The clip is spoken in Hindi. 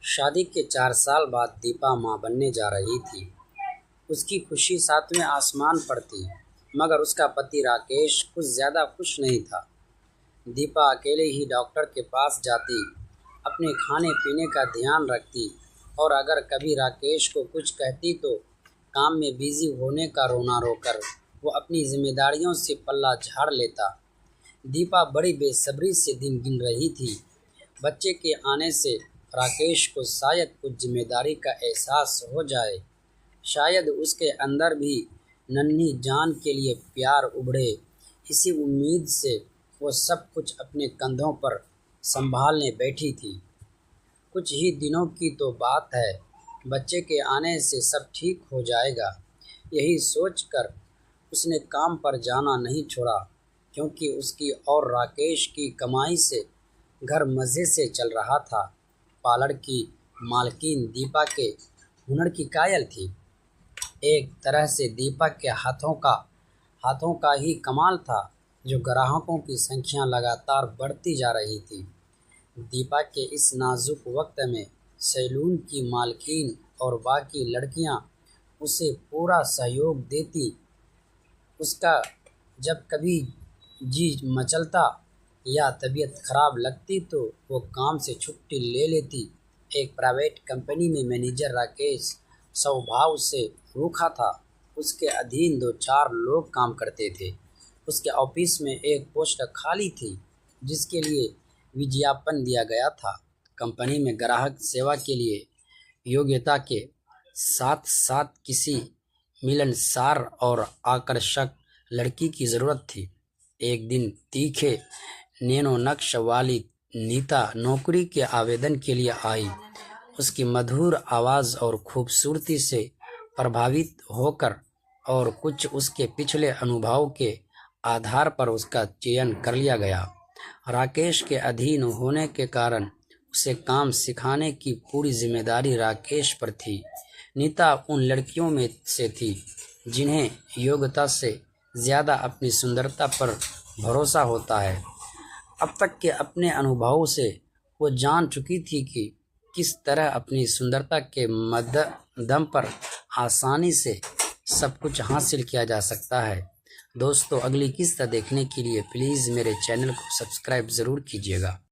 शादी के 4 साल बाद दीपा माँ बनने जा रही थी। उसकी खुशी सातवें आसमान पर थी, मगर उसका पति राकेश कुछ ज़्यादा खुश नहीं था। दीपा अकेले ही डॉक्टर के पास जाती, अपने खाने पीने का ध्यान रखती और अगर कभी राकेश को कुछ कहती तो काम में बिजी होने का रोना रोकर वो अपनी जिम्मेदारियों से पल्ला झाड़ लेता। दीपा बड़ी बेसब्री से दिन गिन रही थी। बच्चे के आने से राकेश को शायद कुछ जिम्मेदारी का एहसास हो जाए, शायद उसके अंदर भी नन्ही जान के लिए प्यार उभरे। इसी उम्मीद से वो सब कुछ अपने कंधों पर संभालने बैठी थी। कुछ ही दिनों की तो बात है, बच्चे के आने से सब ठीक हो जाएगा। यही सोचकर उसने काम पर जाना नहीं छोड़ा, क्योंकि उसकी और राकेश की कमाई से घर मज़े से चल रहा था। पार्लर की मालकिन दीपा के हुनर की कायल थी। एक तरह से दीपा के हाथों का ही कमाल था, जो ग्राहकों की संख्या लगातार बढ़ती जा रही थी। दीपा के इस नाजुक वक्त में सैलून की मालकिन और बाकी लड़कियां उसे पूरा सहयोग देती। उसका जब कभी जी मचलता या तबीयत खराब लगती तो वो काम से छुट्टी ले लेती। एक प्राइवेट कंपनी में मैनेजर राकेश स्वभाव से रूखा था। उसके अधीन 2-4 लोग काम करते थे। उसके ऑफिस में एक पोस्ट खाली थी, जिसके लिए विज्ञापन दिया गया था। कंपनी में ग्राहक सेवा के लिए योग्यता के साथ साथ किसी मिलनसार और आकर्षक लड़की की ज़रूरत थी। एक दिन तीखे नैनो नक्श वाली नीता नौकरी के आवेदन के लिए आई। उसकी मधुर आवाज़ और खूबसूरती से प्रभावित होकर और कुछ उसके पिछले अनुभव के आधार पर उसका चयन कर लिया गया। राकेश के अधीन होने के कारण उसे काम सिखाने की पूरी जिम्मेदारी राकेश पर थी। नीता उन लड़कियों में से थी जिन्हें योग्यता से ज़्यादा अपनी सुंदरता पर भरोसा होता है। अब तक के अपने अनुभव से वो जान चुकी थी कि किस तरह अपनी सुंदरता के दम पर आसानी से सब कुछ हासिल किया जा सकता है। दोस्तों, अगली किस्त देखने के लिए प्लीज़ मेरे चैनल को सब्सक्राइब ज़रूर कीजिएगा।